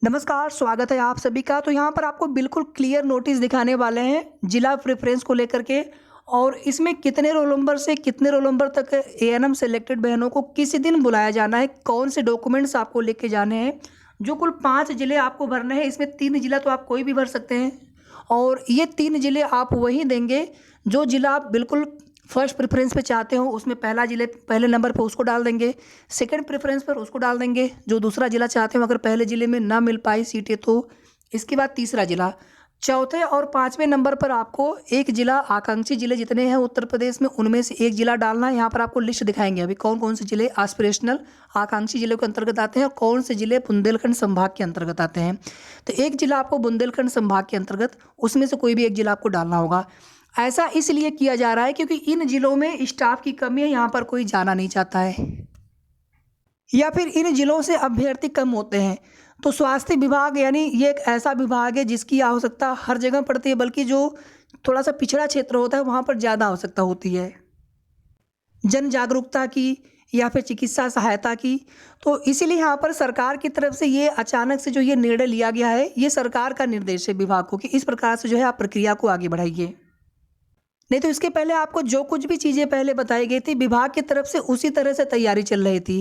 नमस्कार, स्वागत है आप सभी का। तो यहाँ पर आपको बिल्कुल क्लियर नोटिस दिखाने वाले हैं जिला प्रेफ़रेंस को लेकर के और इसमें कितने रोल नंबर से कितने रोल नंबर तक एएनएम सेलेक्टेड बहनों को किस दिन बुलाया जाना है, कौन से डॉक्यूमेंट्स आपको लेके जाने हैं। जो कुल 5 ज़िले आपको भरने हैं, इसमें 3 ज़िला तो आप कोई भी भर सकते हैं और ये 3 ज़िले आप वही देंगे जो ज़िला आप बिल्कुल फर्स्ट प्रेफरेंस पे चाहते हो। उसमें पहले नंबर पे उसको डाल देंगे, सेकंड प्रेफरेंस पर उसको डाल देंगे जो दूसरा ज़िला चाहते हो। अगर पहले ज़िले में ना मिल पाई सीटें तो इसके बाद तीसरा ज़िला, चौथे और पाँचवें नंबर पर आपको एक ज़िला, आकांक्षी ज़िले जितने हैं उत्तर प्रदेश में उनमें से एक ज़िला डालना है। यहाँ पर आपको लिस्ट दिखाएंगे अभी कौन कौन से ज़िले एस्पिरेशनल आकांक्षी ज़िले के अंतर्गत आते हैं और कौन से ज़िले बुंदेलखंड संभाग के अंतर्गत आते हैं। तो एक ज़िला आपको बुंदेलखंड संभाग के अंतर्गत, उसमें से कोई भी एक ज़िला आपको डालना होगा। ऐसा इसलिए किया जा रहा है क्योंकि इन ज़िलों में स्टाफ की कमी है, यहाँ पर कोई जाना नहीं चाहता है या फिर इन ज़िलों से अभ्यर्थी कम होते हैं। तो स्वास्थ्य विभाग यानी ये एक ऐसा विभाग है जिसकी आवश्यकता हर जगह पड़ती है, बल्कि जो थोड़ा सा पिछड़ा क्षेत्र होता है वहाँ पर ज़्यादा आवश्यकता होती है जन जागरूकता की या फिर चिकित्सा सहायता की। तो इसीलिए यहाँ पर सरकार की तरफ से ये अचानक से जो ये निर्णय लिया गया है, ये सरकार का निर्देश है विभाग को कि इस प्रकार से जो है आप प्रक्रिया को आगे बढ़ाइए। नहीं तो इसके पहले आपको जो कुछ भी चीज़ें पहले बताई गई थी विभाग की तरफ से उसी तरह से तैयारी चल रही थी,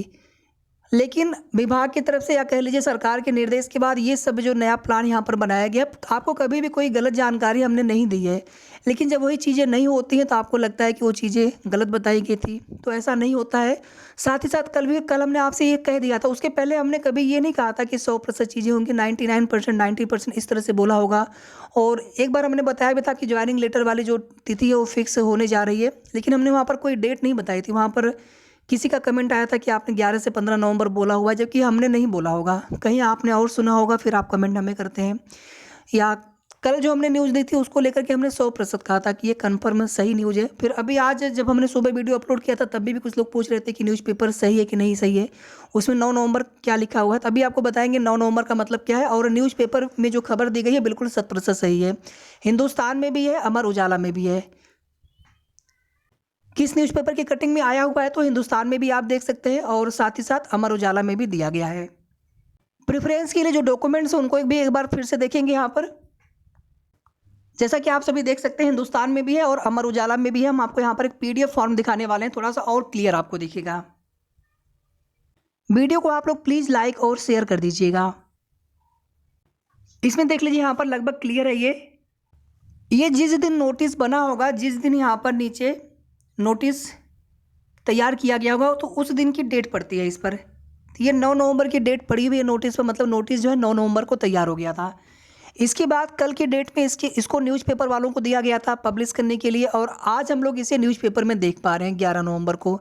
लेकिन विभाग की तरफ से या कह लीजिए सरकार के निर्देश के बाद ये सब जो नया प्लान यहाँ पर बनाया गया, आपको कभी भी कोई गलत जानकारी हमने नहीं दी है। लेकिन जब वही चीज़ें नहीं होती हैं तो आपको लगता है कि वो चीज़ें गलत बताई गई थी, तो ऐसा नहीं होता है। साथ ही साथ कल हमने आपसे ये कह दिया था, उसके पहले हमने कभी ये नहीं कहा था कि 100% चीज़ें होंगी, 99%, 90% इस तरह से बोला होगा। और एक बार हमने बताया भी था कि ज्वाइनिंग लेटर वाली जो तिथि है वो फिक्स होने जा रही है, लेकिन हमने वहाँ पर कोई डेट नहीं बताई थी। वहाँ पर किसी का कमेंट आया था कि आपने 11 से 15 नवंबर बोला हुआ है, जबकि हमने नहीं बोला होगा, कहीं आपने और सुना होगा, फिर आप कमेंट हमें करते हैं। या कल जो हमने न्यूज़ दी थी उसको लेकर के हमने 100% कहा था कि ये कन्फर्म सही न्यूज़ है। फिर अभी आज जब हमने सुबह वीडियो अपलोड किया था तब भी कुछ लोग पूछ रहे थे कि न्यूज़पेपर सही है कि नहीं सही है, उसमें 9 नवंबर क्या लिखा हुआ है। तभी आपको बताएंगे 9 नवंबर का मतलब क्या है। और न्यूज़पेपर में जो खबर दी गई है बिल्कुल 100% सही है। हिंदुस्तान में भी है, अमर उजाला में भी है। किस न्यूज़पेपर की कटिंग में आया हुआ है तो हिंदुस्तान में भी आप देख सकते हैं और साथ ही साथ अमर उजाला में भी दिया गया है। प्रेफरेंस के लिए जो डॉक्यूमेंट्स हैं उनको एक बार फिर से देखेंगे। यहाँ पर जैसा कि आप सभी देख सकते हैं हिंदुस्तान में भी है और अमर उजाला में भी है। हम आपको यहाँ पर एक पीडीएफ फॉर्म दिखाने वाले हैं, थोड़ा सा और क्लियर आपको दिखेगा। वीडियो को आप लोग प्लीज़ लाइक और शेयर कर दीजिएगा। इसमें देख लीजिए यहाँ पर लगभग क्लियर है। ये जिस दिन नोटिस बना होगा, जिस दिन यहाँ पर नीचे नोटिस तैयार किया गया होगा तो उस दिन की डेट पड़ती है इस पर। ये 9 नवंबर की डेट पड़ी हुई है नोटिस पर, मतलब नोटिस जो है 9 नवंबर को तैयार हो गया था। इसके बाद कल की डेट में इसको न्यूज़पेपर वालों को दिया गया था पब्लिश करने के लिए और आज हम लोग इसे न्यूज़पेपर में देख पा रहे हैं 11 नवंबर को।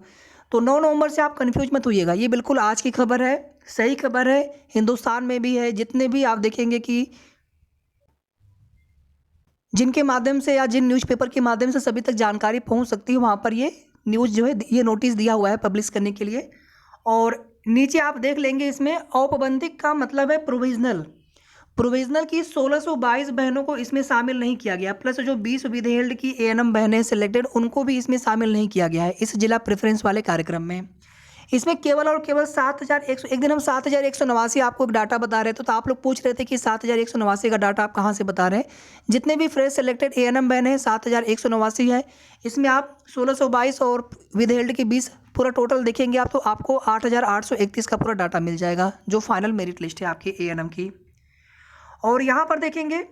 तो 9 नवंबर से आप कन्फ्यूज मत होइएगा, ये बिल्कुल आज की खबर है, सही खबर है। हिंदुस्तान में भी है, जितने भी आप देखेंगे कि जिनके माध्यम से या जिन न्यूज़पेपर के माध्यम से सभी तक जानकारी पहुंच सकती है वहाँ पर ये न्यूज़ जो है ये नोटिस दिया हुआ है पब्लिश करने के लिए। और नीचे आप देख लेंगे इसमें औपबंधिक का मतलब है प्रोविजनल की 1622 बहनों को इसमें शामिल नहीं किया गया, प्लस जो 20 विधेयक की एएनएम बहनें सिलेक्टेड उनको भी इसमें शामिल नहीं किया गया है इस जिला प्रेफरेंस वाले कार्यक्रम में। इसमें केवल और केवल 7100, एक दिन हम 7189 आपको एक डाटा बता रहे थे तो आप लोग पूछ रहे थे कि 7189 का डाटा आप कहाँ से बता रहे हैं। जितने भी फ्रेश सेलेक्टेड एएनएम बहन है 7189 है, इसमें आप 1622 और विधेयक की 20 पूरा टोटल देखेंगे आप तो आपको 8831 का पूरा डाटा मिल जाएगा जो फाइनल मेरिट लिस्ट है आपकी एएनएम की। और यहाँ पर देखेंगे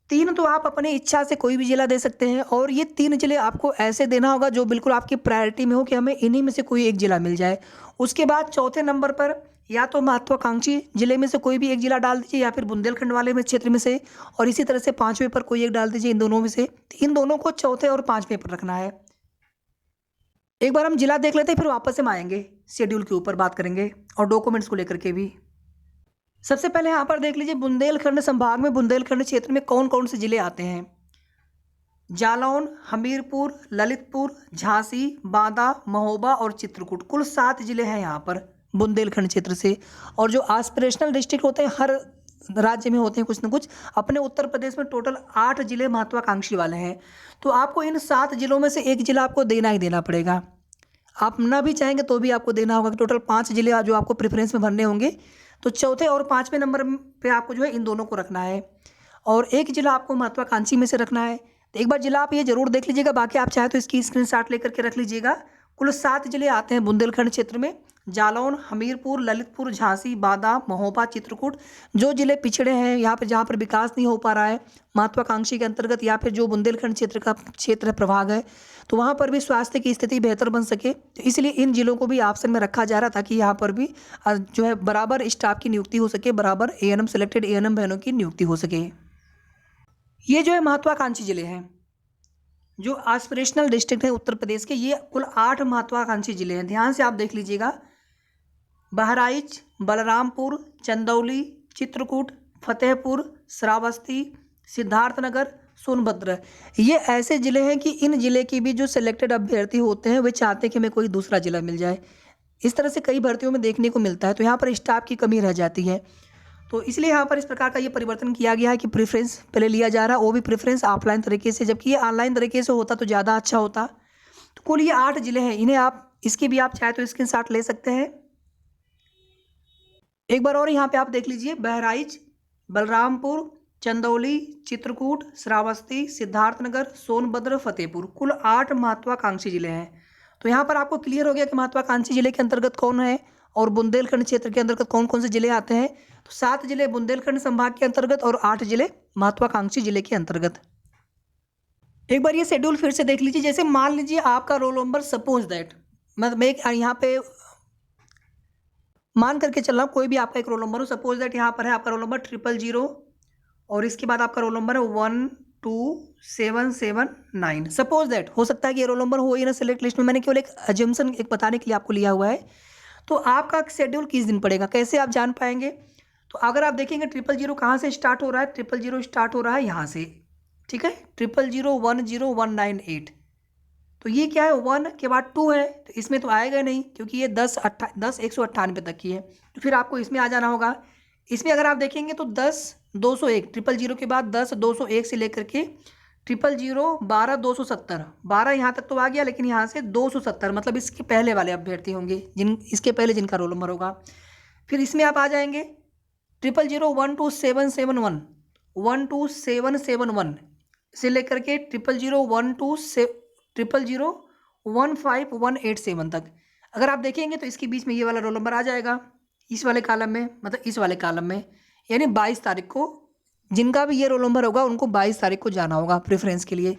3 तो आप अपनी इच्छा से कोई भी जिला दे सकते हैं और ये 3 जिले आपको ऐसे देना होगा जो बिल्कुल आपकी प्रायोरिटी में हो कि हमें इन्हीं में से कोई एक जिला मिल जाए। उसके बाद चौथे नंबर पर या तो महत्वाकांक्षी जिले में से कोई भी एक जिला डाल दीजिए या फिर बुंदेलखंड वाले में क्षेत्र में से, और इसी तरह से 5वें पर कोई एक डाल दीजिए इन दोनों में से। इन दोनों को चौथे और 5वें पर रखना है। एक बार हम जिला देख लेते हैं फिर वापस हम आएंगे शेड्यूल के ऊपर बात करेंगे और डॉक्यूमेंट्स को लेकर के भी। सबसे पहले यहाँ पर देख लीजिए बुंदेलखंड संभाग में बुंदेलखंड क्षेत्र में कौन कौन से जिले आते हैं। जालौन, हमीरपुर, ललितपुर, झांसी, बांदा, महोबा और चित्रकूट, कुल 7 जिले हैं यहाँ पर बुंदेलखंड क्षेत्र से। और जो एस्पिरेशनल डिस्ट्रिक्ट होते हैं हर राज्य में होते हैं कुछ न कुछ, अपने उत्तर प्रदेश में टोटल 8 जिले महत्वाकांक्षी वाले हैं। तो आपको इन 7 जिलों में से एक जिला आपको देना ही देना पड़ेगा। आप ना भी चाहेंगे तो भी आपको देना होगा। टोटल 5 जिले जो आपको प्रेफरेंस में भरने होंगे। तो चौथे और पाँचवें नंबर पे आपको जो है इन दोनों को रखना है, और एक जिला आपको महत्वाकांक्षी में से रखना है। तो एक बार जिला आप ये जरूर देख लीजिएगा, बाकी आप चाहे तो इसकी स्क्रीनशॉट लेकर के रख लीजिएगा। कुल 7 जिले आते हैं बुंदेलखंड क्षेत्र में, जालौन, हमीरपुर, ललितपुर, झांसी, बांदा, महोबा, चित्रकूट। जो जिले पिछड़े हैं यहाँ पर, जहाँ पर विकास नहीं हो पा रहा है महत्वाकांक्षी के अंतर्गत, या फिर जो बुंदेलखंड क्षेत्र प्रभाग है, तो वहाँ पर भी स्वास्थ्य की स्थिति बेहतर बन सके, तो इसलिए इन जिलों को भी ऑप्शन में रखा जा रहा, ताकि यहाँ पर भी जो है बराबर स्टाफ की नियुक्ति हो सके, बराबर एएनएम सेलेक्टेड एएनएम बहनों की नियुक्ति हो सके। ये जो है महत्वाकांक्षी जिले हैं, जो एस्पिरेशनल डिस्ट्रिक्ट है उत्तर प्रदेश के, ये कुल 8 महत्वाकांक्षी जिले हैं। ध्यान से आप देख लीजिएगा, बहराइच, बलरामपुर, चंदौली, चित्रकूट, फतेहपुर, श्रावस्ती, सिद्धार्थनगर, सोनभद्र। ये ऐसे ज़िले हैं कि इन ज़िले की भी जो सिलेक्टेड अभ्यर्थी होते हैं वे चाहते हैं कि हमें कोई दूसरा ज़िला मिल जाए। इस तरह से कई भर्तियों में देखने को मिलता है, तो यहाँ पर स्टाफ की कमी रह जाती है। तो इसलिए यहाँ पर इस प्रकार का ये परिवर्तन किया गया है कि प्रेफरेंस पहले लिया जा रहा है, वो भी प्रेफरेंस ऑफलाइन तरीके से, जबकि ये ऑनलाइन तरीके से होता तो ज़्यादा अच्छा होता। तो कुल ये 8 ज़िले हैं, इन्हें आप इसकी भी आप चाहे तो स्क्रीनशॉट ले सकते हैं। एक बार और यहाँ पे आप देख लीजिए, बहराइच, बलरामपुर, चंदौली, चित्रकूट, श्रावस्ती, सिद्धार्थनगर, सोनभद्र, फतेहपुर, कुल 8 महत्वाकांक्षी जिले हैं। तो यहाँ पर आपको क्लियर हो गया कि महत्वाकांक्षी जिले के अंतर्गत कौन है और बुंदेलखंड क्षेत्र के अंतर्गत कौन कौन से जिले आते हैं। तो 7 जिले बुंदेलखंड संभाग के अंतर्गत और 8 जिले महत्वाकांक्षी जिले के अंतर्गत। एक बार ये शेड्यूल फिर से देख लीजिए। जैसे मान लीजिए आपका रोल नंबर, सपोज दैट मैं यहाँ पे मान करके चल रहा हूँ, कोई भी आपका एक रोल नंबर हो, सपोज दैट यहाँ पर है आपका रोल नंबर 000 और इसके बाद आपका रोल नंबर है 12779। सपोज दैट, हो सकता है कि ये रोल नंबर हो ही ना सिलेक्ट लिस्ट में, मैंने केवल एक अजम्पशन एक बताने के लिए आपको लिया हुआ है। तो आपका शेड्यूल किस दिन पड़ेगा, कैसे आप जान पाएंगे? तो अगर आप देखेंगे 000 कहाँ से स्टार्ट हो रहा है, 000 स्टार्ट हो रहा है यहाँ से, ठीक है, 000100198। तो ये क्या है, 1 के बाद 2 है, तो इसमें तो आएगा नहीं क्योंकि ये 10198 तक की है। तो फिर आपको इसमें आ जाना होगा। इसमें अगर आप देखेंगे तो 10201, 000 के बाद 10201 से लेकर के 000 12270, 12 यहाँ तक तो आ गया, लेकिन यहाँ से 270 मतलब इसके पहले वाले अभ्यर्थी होंगे, इसके पहले जिनका रोल नंबर होगा। फिर इसमें आप आ जाएंगे 000 12771 से लेकर के 000 15187 तक। अगर आप देखेंगे तो इसके बीच में ये वाला रोल नंबर आ जाएगा, इस वाले कॉलम में, मतलब इस वाले कॉलम में, यानी 22 तारीख को जिनका भी ये रोल नंबर होगा उनको 22 तारीख को जाना होगा प्रेफरेंस के लिए।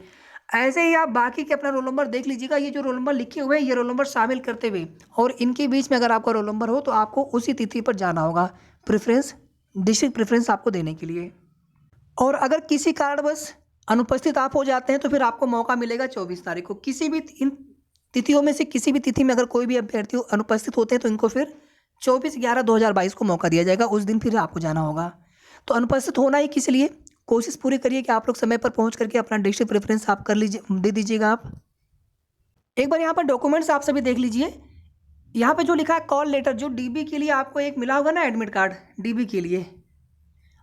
ऐसे ही आप बाकी के अपना रोल नंबर देख लीजिएगा। ये जो रोल नंबर लिखे हुए हैं ये रोल नंबर शामिल करते हुए, और इनके बीच में अगर आपका रोल नंबर हो तो आपको उसी तिथि पर जाना होगा प्रेफरेंस, डिस्ट्रिक्ट प्रेफरेंस आपको देने के लिए। और अगर किसी कारणवश अनुपस्थित आप हो जाते हैं तो फिर आपको मौका मिलेगा 24 तारीख को। किसी भी इन तिथियों में से किसी भी तिथि में अगर कोई भी अभ्यर्थी अनुपस्थित होते हैं तो इनको फिर 24/11/2022 को मौका दिया जाएगा, उस दिन फिर आपको जाना होगा। तो अनुपस्थित होना ही किस लिए, कोशिश पूरी करिए कि आप लोग समय पर पहुंच करके अपना डिस्ट्रिक्ट प्रेफरेंस आप कर लीजिए, दे दीजिएगा आप। एक बार यहाँ पर डॉक्यूमेंट्स आप सभी देख लीजिए। यहाँ पे जो लिखा है कॉल लेटर, जो डीबी के लिए आपको एक मिला होगा ना एडमिट कार्ड, डीबी के लिए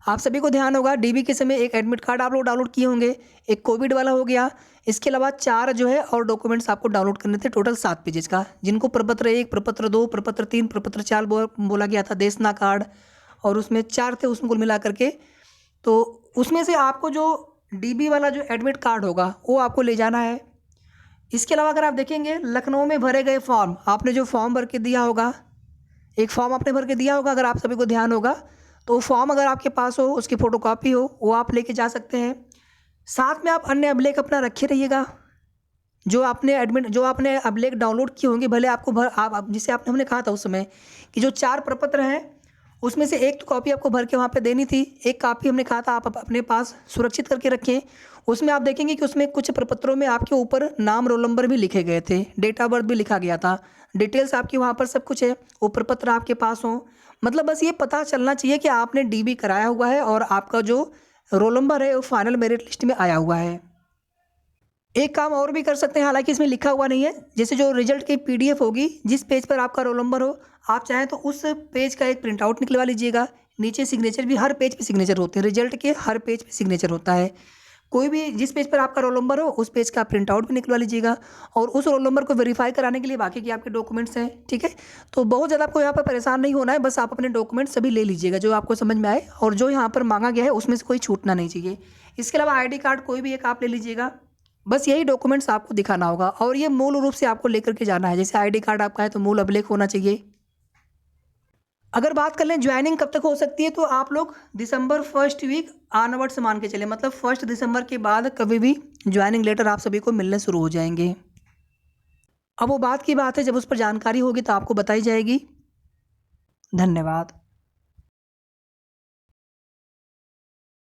आप सभी को ध्यान होगा, डीबी के समय एक एडमिट कार्ड आप लोग डाउनलोड किए होंगे, एक कोविड वाला हो गया, इसके अलावा 4 जो है और डॉक्यूमेंट्स आपको डाउनलोड करने थे, टोटल 7 पेजेस का, जिनको प्रपत्र 1, प्रपत्र 2, प्रपत्र 3, प्रपत्र 4 बोला गया था, देशना कार्ड, और उसमें 4 थे उसमें कुल मिला करके। तो उसमें से आपको जो डीबी वाला जो एडमिट कार्ड होगा वो आपको ले जाना है। इसके अलावा अगर आप देखेंगे लखनऊ में भरे गए फॉर्म, आपने जो फॉर्म भर के दिया होगा, एक फॉर्म आपने भर के दिया होगा, अगर आप सभी को ध्यान होगा तो वो फॉर्म अगर आपके पास हो, उसकी फ़ोटोकॉपी हो, वो आप लेके जा सकते हैं। साथ में आप अन्य अभिलेख अपना रखे रहिएगा, जो आपने अभिलेख डाउनलोड किए होंगे, भले आपको आप जिसे हमने कहा था उस समय कि जो 4 प्रपत्र हैं उसमें से एक तो कॉपी आपको भर के वहाँ पे देनी थी, एक कॉपी हमने कहा था आप अपने पास सुरक्षित करके रखें। उसमें आप देखेंगे कि उसमें कुछ प्रपत्रों में आपके ऊपर नाम, रोल नंबर भी लिखे गए थे, डेट ऑफ बर्थ भी लिखा गया था, डिटेल्स आपकी वहाँ पर सब कुछ है, वो प्रपत्र आपके पास हो। मतलब बस ये पता चलना चाहिए कि आपने डीबी कराया हुआ है और आपका जो रोल नंबर है वो फाइनल मेरिट लिस्ट में आया हुआ है। एक काम और भी कर सकते हैं, हालांकि इसमें लिखा हुआ नहीं है, जैसे जो रिजल्ट की पीडीएफ होगी, जिस पेज पर आपका रोल नंबर हो, आप चाहें तो उस पेज का एक प्रिंट आउट निकलवा लीजिएगा। नीचे सिग्नेचर भी, हर पेज पे सिग्नेचर होते हैं, रिजल्ट के हर पेज पे सिग्नेचर होता है। कोई भी जिस पेज पर आपका रोल नंबर हो उस पेज का प्रिंट आउट भी निकलवा लीजिएगा, और उस रोल नंबर को वेरीफाई कराने के लिए बाकी के आपके डॉक्यूमेंट्स हैं, ठीक है। तो बहुत ज़्यादा आपको यहाँ पर परेशान नहीं होना है, बस आप अपने डॉक्यूमेंट्स सभी ले लीजिएगा जो आपको समझ में आए, और जो यहाँ पर मांगा गया है उसमें से कोई छूटना नहीं चाहिए। इसके अलावा ID कार्ड कोई भी एक आप ले लीजिएगा, बस यही डॉक्यूमेंट्स आपको दिखाना होगा, और ये मूल रूप से आपको लेकर के जाना है। जैसे ID कार्ड आपका है तो मूल अभिलेख होना चाहिए। अगर बात कर लें ज्वाइनिंग कब तक हो सकती है, तो आप लोग दिसंबर फर्स्ट वीक ऑनवर्ड्स मान के चले, मतलब 1 दिसंबर के बाद कभी भी ज्वाइनिंग लेटर आप सभी को मिलने शुरू हो जाएंगे। अब वो बात की बात है, जब उस पर जानकारी होगी तो आपको बताई जाएगी। धन्यवाद।